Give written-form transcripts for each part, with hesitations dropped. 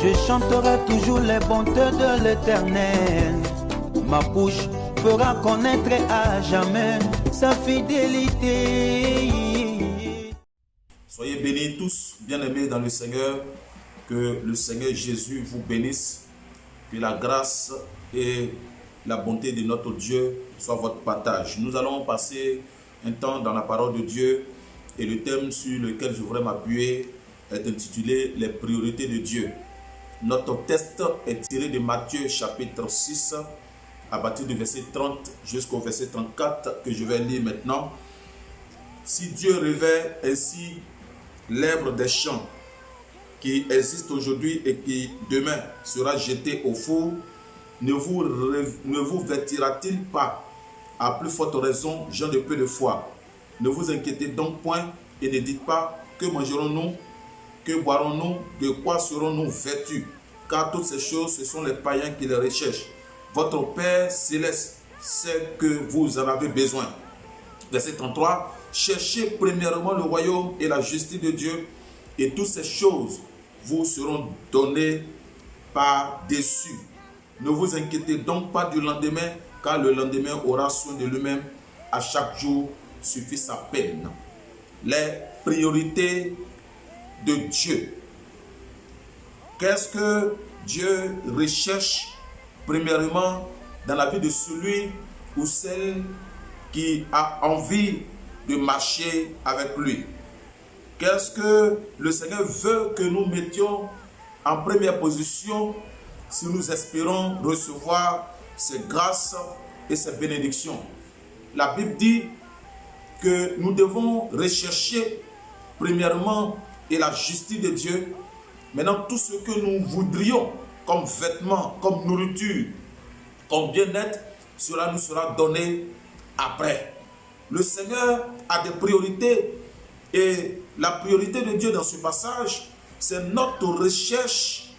Je chanterai toujours les bontés de l'Éternel. Ma bouche fera connaître à jamais sa fidélité. Soyez bénis tous, bien-aimés dans le Seigneur. Que le Seigneur Jésus vous bénisse. Que la grâce et la bonté de notre Dieu soient votre partage. Nous allons passer un temps dans la parole de Dieu. Et le thème sur lequel je voudrais m'appuyer est intitulé « Les priorités de Dieu ». Notre texte est tiré de Matthieu chapitre 6, à partir du verset 30 jusqu'au verset 34 que je vais lire maintenant. Si Dieu revêt ainsi l'herbe des champs qui existe aujourd'hui et qui demain sera jeté au four, ne vous vêtira-t-il pas? À plus forte raison, gens de peu de foi. Ne vous inquiétez donc point et ne dites pas que mangerons-nous, que boirons-nous, de quoi serons-nous vêtus? Car toutes ces choses, ce sont les païens qui les recherchent. Votre Père céleste sait que vous en avez besoin. Verset 33. Cherchez premièrement le royaume et la justice de Dieu, et toutes ces choses vous seront données par-dessus. Ne vous inquiétez donc pas du lendemain, car le lendemain aura soin de lui-même. À chaque jour suffit sa peine. Les priorités de Dieu. Qu'est-ce que Dieu recherche premièrement dans la vie de celui ou celle qui a envie de marcher avec lui? Qu'est-ce que le Seigneur veut que nous mettions en première position si nous espérons recevoir ses grâces et ses bénédictions? La Bible dit que nous devons rechercher premièrement et la justice de Dieu. Maintenant, tout ce que nous voudrions comme vêtements, comme nourriture, comme bien-être, cela nous sera donné après. Le Seigneur a des priorités et la priorité de Dieu dans ce passage, c'est notre recherche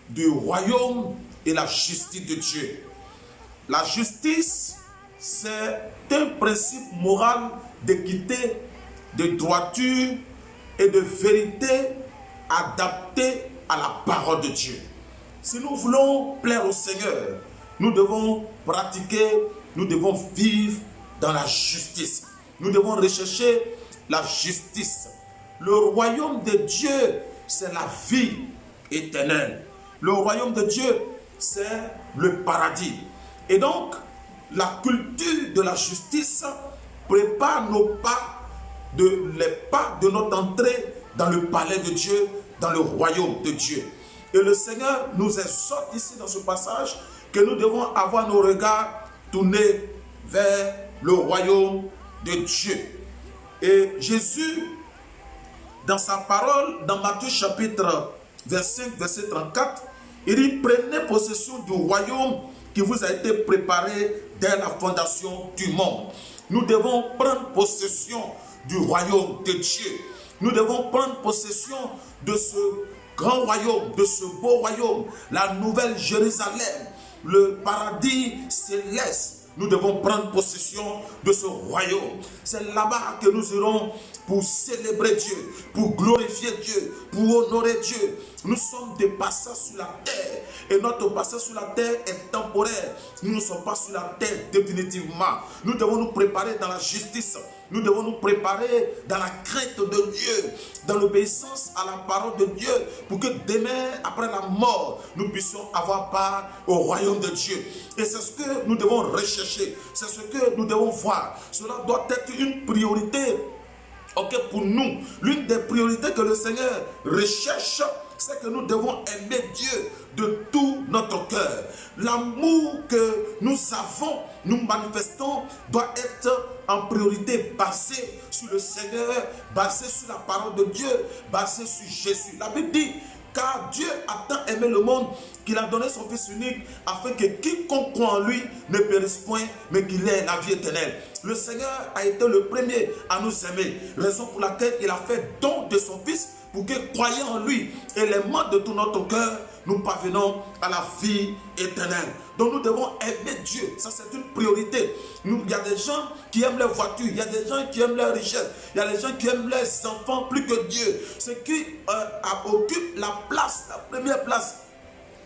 du royaume et la justice de Dieu. La justice, c'est un principe moral d'équité, de droiture et de vérité adapté à la parole de Dieu. Si nous voulons plaire au Seigneur, nous devons pratiquer, nous devons vivre dans la justice. Nous devons rechercher la justice. Le royaume de Dieu, c'est la vie éternelle. Le royaume de Dieu, c'est le paradis. Et donc, la culture de la justice prépare les pas de notre entrée dans le palais de Dieu, dans le royaume de Dieu. Et le Seigneur nous exhorte ici dans ce passage que nous devons avoir nos regards tournés vers le royaume de Dieu. Et Jésus, dans sa parole, dans Matthieu chapitre 25, verset 34, il dit: prenez possession du royaume qui vous a été préparé dès la fondation du monde. Nous devons prendre possession du royaume de Dieu. Nous devons prendre possession de ce grand royaume, de ce beau royaume, la nouvelle Jérusalem, le paradis céleste. Nous devons prendre possession de ce royaume. C'est là-bas que nous irons pour célébrer Dieu, pour glorifier Dieu, pour honorer Dieu. Nous sommes des passagers sur la terre et notre passage sur la terre est temporaire. Nous ne sommes pas sur la terre définitivement. Nous devons nous préparer dans la justice. Nous devons nous préparer dans la crainte de Dieu, dans l'obéissance à la parole de Dieu, pour que demain, après la mort, nous puissions avoir part au royaume de Dieu. Et c'est ce que nous devons rechercher, c'est ce que nous devons voir. Cela doit être une priorité. Pour nous, l'une des priorités que le Seigneur recherche, c'est que nous devons aimer Dieu de tout notre cœur. L'amour que nous avons, nous manifestons, doit être en priorité basé sur le Seigneur, basé sur la parole de Dieu, basé sur Jésus. La Bible dit: car Dieu a tant aimé le monde qu'il a donné son Fils unique afin que quiconque croit en lui ne périsse point, mais qu'il ait la vie éternelle. Le Seigneur a été le premier à nous aimer, raison pour laquelle il a fait don de son Fils pour que, croyant en lui et l'aimant de tout notre cœur, nous parvenons à la vie éternelle. Donc nous devons aimer Dieu, ça c'est une priorité. Il y a des gens qui aiment leurs voitures, il y a des gens qui aiment leurs richesses, il y a des gens qui aiment leurs enfants plus que Dieu. Ce qui occupe la place, la première place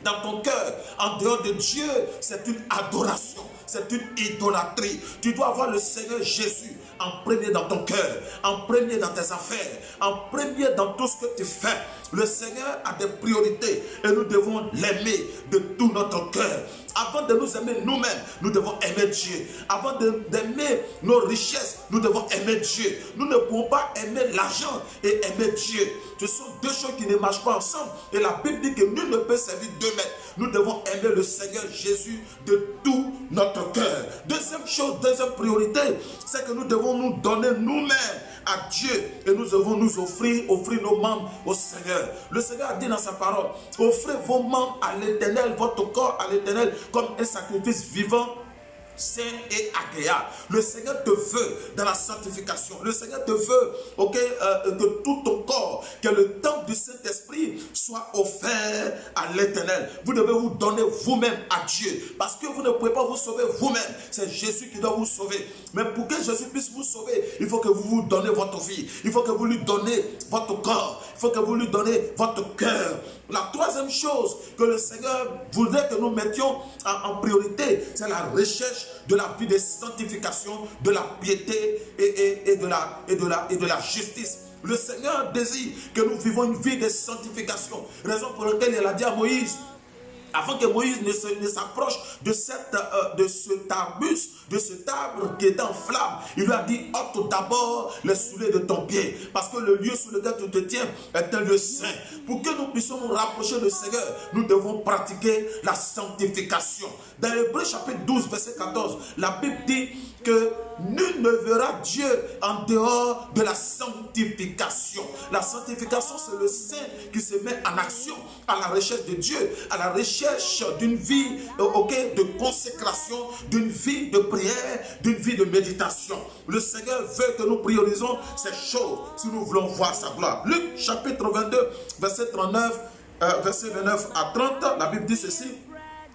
dans ton cœur, en dehors de Dieu, c'est une adoration, c'est une idolâtrie. Tu dois avoir le Seigneur Jésus en premier dans ton cœur, en premier dans tes affaires, en premier dans tout ce que tu fais. Le Seigneur a des priorités et nous devons l'aimer de tout notre cœur. Avant de nous aimer nous-mêmes, nous devons aimer Dieu. Avant d'aimer nos richesses, nous devons aimer Dieu. Nous ne pouvons pas aimer l'argent et aimer Dieu. Ce sont deux choses qui ne marchent pas ensemble. Et la Bible dit que nul ne peut servir deux maîtres. Nous devons aimer le Seigneur Jésus de tout notre cœur. Deuxième chose, deuxième priorité, c'est que nous devons nous donner nous-mêmes à Dieu et nous devons nous offrir nos membres au Seigneur. Le Seigneur a dit dans sa parole, offrez vos membres à l'Éternel, votre corps à l'Éternel comme un sacrifice vivant, saint et agréable. Le Seigneur te veut dans la sanctification. Le Seigneur te veut que tout ton corps, que le temple du Saint-Esprit soit offert à l'Éternel. Vous devez vous donner vous-même à Dieu parce que vous ne pouvez pas vous sauver vous-même. C'est Jésus qui doit vous sauver. Mais pour que Jésus puisse vous sauver, il faut que vous vous donnez votre vie. Il faut que vous lui donnez votre corps. Il faut que vous lui donnez votre cœur. La troisième chose que le Seigneur voudrait que nous mettions en priorité, c'est la recherche de la vie de sanctification, de la piété et de la justice. Le Seigneur désire que nous vivons une vie de sanctification. Raison pour laquelle il a dit à Moïse, avant que Moïse ne s'approche de cet arbuste, de cet arbre qui était en flamme, il lui a dit, ôte d'abord les souliers de ton pied, parce que le lieu sur lequel tu te tiens est un lieu saint. Pour que nous puissions nous rapprocher du Seigneur, nous devons pratiquer la sanctification. Dans Hébreux chapitre 12, verset 14, la Bible dit que nul ne verra Dieu en dehors de la sanctification. La sanctification, c'est le saint qui se met en action à la recherche de Dieu, à la recherche d'une vie de consécration, d'une vie de prière, d'une vie de méditation. Le Seigneur veut que nous priorisons ces choses si nous voulons voir sa gloire. Luc chapitre 22, verset 39, verset 29 à 30, la Bible dit ceci.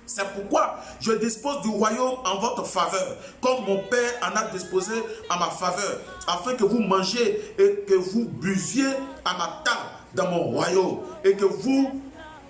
C'est pourquoi je dispose du royaume en votre faveur, comme mon Père en a disposé en ma faveur, afin que vous mangiez et que vous buviez à ma table dans mon royaume, et que vous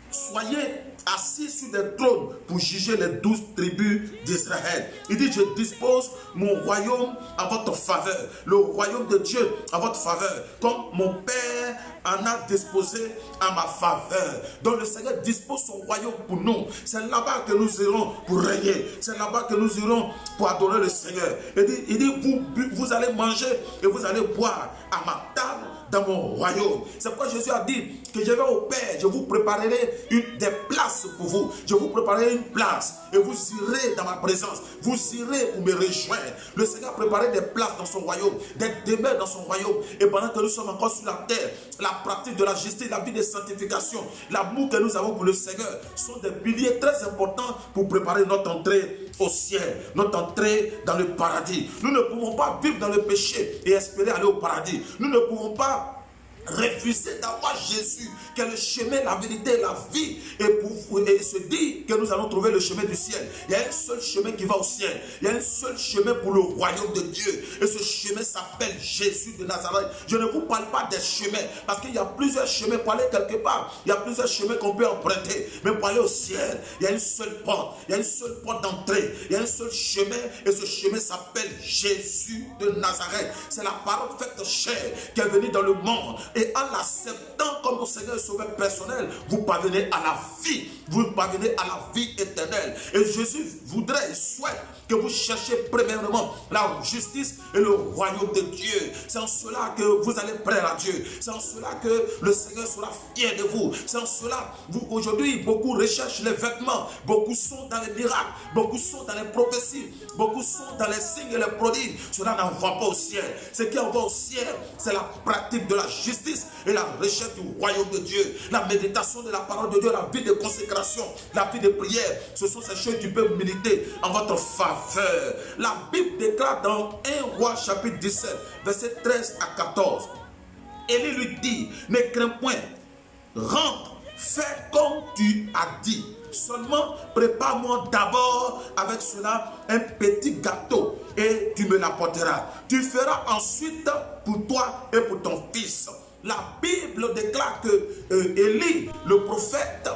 soyez assis sur des trônes pour juger les 12 tribus d'Israël. Il dit, je dispose mon royaume en votre faveur, le royaume de Dieu en votre faveur, comme mon Père en a disposé en ma faveur. Donc le Seigneur dispose son royaume pour nous. C'est là-bas que nous irons pour régner. C'est là-bas que nous irons pour adorer le Seigneur. Il dit vous allez manger et vous allez boire à ma table dans mon royaume. C'est pourquoi Jésus a dit que je vais au Père, je vous préparerai des places pour vous. Je vous préparerai une place et vous irez dans ma présence. Vous irez pour me rejoindre. Le Seigneur a préparé des places dans son royaume, des demeures dans son royaume. Et pendant que nous sommes encore sur la terre, la pratique de la justice, la vie de sanctification, l'amour que nous avons pour le Seigneur sont des piliers très importants pour préparer notre entrée au ciel, notre entrée dans le paradis. Nous ne pouvons pas vivre dans le péché et espérer aller au paradis. Nous ne pouvons pas refuser d'avoir Jésus, qui est le chemin, la vérité, la vie, et se dire que nous allons trouver le chemin du ciel. Il y a un seul chemin qui va au ciel. Il y a un seul chemin pour le royaume de Dieu. Et ce chemin s'appelle Jésus de Nazareth. Je ne vous parle pas des chemins, parce qu'il y a plusieurs chemins pour aller quelque part. Il y a plusieurs chemins qu'on peut emprunter. Mais pour aller au ciel, il y a une seule porte. Il y a une seule porte d'entrée. Il y a un seul chemin, et ce chemin s'appelle Jésus de Nazareth. C'est la parole faite chair qui est venue dans le monde. Et en l'acceptant comme Seigneur et Sauveur personnel, vous parvenez à la vie. Vous parvenez à la vie éternelle. Et Jésus voudrait et souhaite que vous cherchiez premièrement la justice et le royaume de Dieu. C'est en cela que vous allez plaire à Dieu. C'est en cela que le Seigneur sera fier de vous. C'est en cela, aujourd'hui, beaucoup recherchent les vêtements. Beaucoup sont dans les miracles. Beaucoup sont dans les prophéties. Beaucoup sont dans les signes et les prodiges. Cela n'envoie pas au ciel. Ce qui envoie au ciel, c'est la pratique de la justice et la recherche du royaume de Dieu, la méditation de la parole de Dieu, la vie de consécration, la vie de prière. Ce sont ces choses qui peuvent militer en votre faveur. La Bible déclare dans 1 Roi chapitre 17, verset 13 à 14. Élie lui dit, ne crains point, rentre, fais comme tu as dit. Seulement, prépare-moi d'abord avec cela un petit gâteau et tu me l'apporteras. Tu feras ensuite pour toi et pour ton fils. La Bible déclare que Élie, le prophète,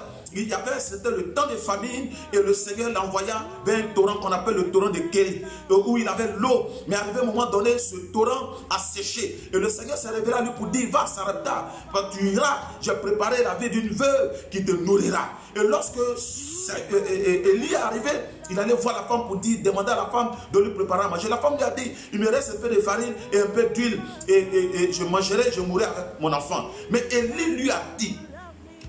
c'était le temps de famine et le Seigneur l'envoya vers un torrent qu'on appelle le torrent de Kérit, où il avait l'eau. Mais arrivé un moment donné, ce torrent a séché. Et le Seigneur s'est révélé à lui pour dire, va Sarepta, quand tu iras, j'ai préparé la vie d'une veuve qui te nourrira. Et lorsque Élie est arrivé, il allait voir la femme pour dire, demander à la femme de lui préparer à manger. La femme lui a dit, il me reste un peu de farine et un peu d'huile et je mangerai, je mourrai avec mon enfant. Mais Élie lui a dit,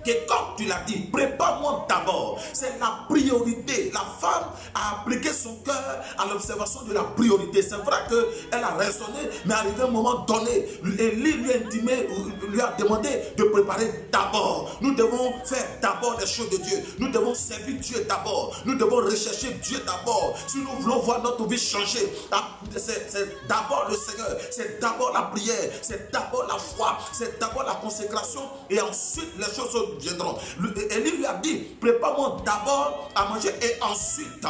que comme tu l'as dit, prépare-moi d'abord. C'est la priorité. La femme a appliqué son cœur à l'observation de la priorité. C'est vrai qu'elle a raisonné, mais arrivé un moment donné, Élie lui a intimé, lui a demandé de préparer d'abord. Nous devons faire d'abord les choses de Dieu. Nous devons servir Dieu d'abord. Nous devons rechercher Dieu d'abord. Si nous voulons voir notre vie changer, c'est d'abord le Seigneur. C'est d'abord la prière. C'est d'abord la foi. C'est d'abord la consécration. Et ensuite, les choses viendront. Élie lui a dit, prépare-moi d'abord à manger et ensuite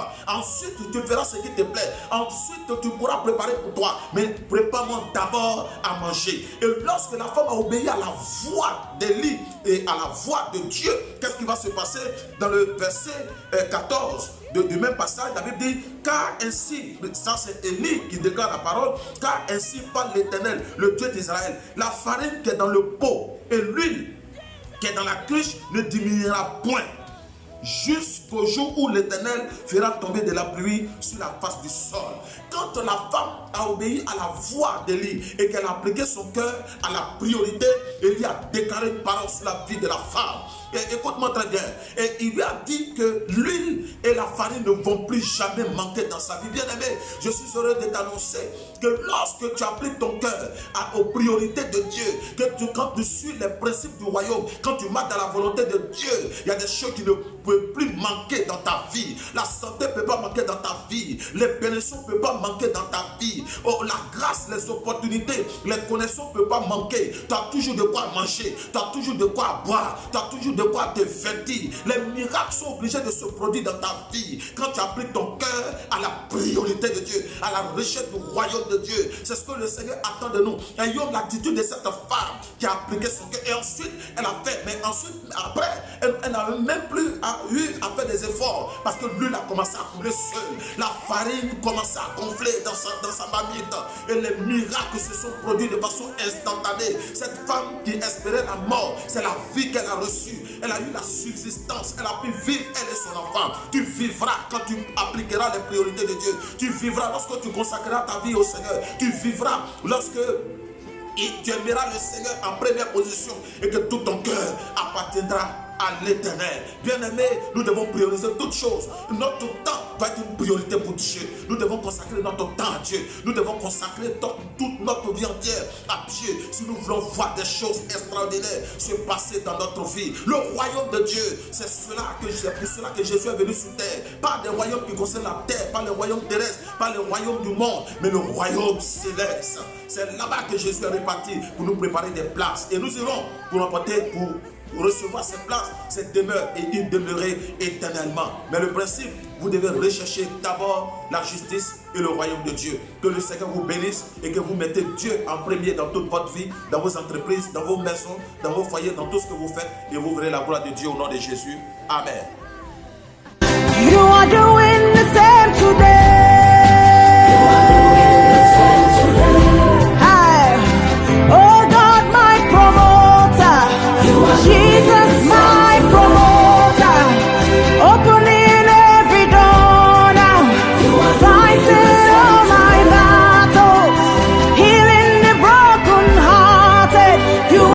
tu feras ce qui te plaît. Ensuite tu pourras préparer pour toi. Mais prépare-moi d'abord à manger. Et lorsque la femme a obéi à la voix d'Élie et à la voix de Dieu, qu'est-ce qui va se passer? Dans le verset 14 du même passage, la Bible dit, car ainsi, ça c'est Élie qui déclare la parole, car ainsi parle l'Éternel, le Dieu d'Israël, la farine qui est dans le pot et l'huile qui est dans la cruche ne diminuera point jusqu'au jour où l'Éternel fera tomber de la pluie sur la face du sol. Quand la femme a obéi à la voix d'Élie et qu'elle a appliqué son cœur à la priorité, Élie a déclaré une parole sur la vie de la femme. Et écoute-moi très bien. Et il lui a dit que l'huile et la farine ne vont plus jamais manquer dans sa vie. Bien aimé, je suis heureux de t'annoncer que lorsque tu appliques ton cœur aux priorités de Dieu, quand tu suis les principes du royaume, quand tu marches dans la volonté de Dieu, il y a des choses qui ne peuvent plus manquer dans ta vie. La santé ne peut pas manquer dans ta vie. Les bénédictions ne peuvent pas manquer dans ta vie. Oh, la grâce, les opportunités, les connaissances ne peuvent pas manquer. Tu as toujours de quoi manger. Tu as toujours de quoi boire. Tu as toujours de quoi te vêtir. Les miracles sont obligés de se produire dans ta vie quand tu appliques ton cœur à la priorité de Dieu, à la recherche du royaume de Dieu. C'est ce que le Seigneur attend de nous. Ayons l'attitude de cette femme qui a appliqué son cœur. Et ensuite, elle a fait. Mais ensuite, après, elle n'a même plus eu à faire des efforts parce que l'huile a commencé à couler seule. La farine commençait à gonfler dans sa marmite. Et les miracles se sont produits de façon instantanée. Cette femme qui espérait la mort, c'est la vie qu'elle a reçue. Elle a eu la subsistance. Elle a pu vivre, elle et son enfant. Tu vivras quand tu appliqueras les priorités de Dieu. Tu vivras lorsque tu consacreras ta vie au Seigneur. Tu vivras lorsque tu aimeras le Seigneur en première position et que tout ton cœur appartiendra à l'Éternel. Bien-aimé, nous devons prioriser toutes choses. Notre temps doit être une priorité pour Dieu. Nous devons consacrer notre temps à Dieu. Nous devons consacrer toute notre vie entière à Dieu si nous voulons voir des choses extraordinaires se passer dans notre vie. Le royaume de Dieu, c'est pour cela que Jésus est venu sur terre. Pas des royaumes qui concernent la terre, pas le royaume terrestre, pas le royaume du monde, mais le royaume céleste. C'est là-bas que Jésus est reparti pour nous préparer des places. Et nous irons pour emporter, pour recevoir ces places, cette demeure et y demeurer éternellement. Mais le principe, vous devez rechercher d'abord la justice et le royaume de Dieu. Que le Seigneur vous bénisse et que vous mettez Dieu en premier dans toute votre vie, dans vos entreprises, dans vos maisons, dans vos foyers, dans tout ce que vous faites, et vous verrez la gloire de Dieu au nom de Jésus. Amen.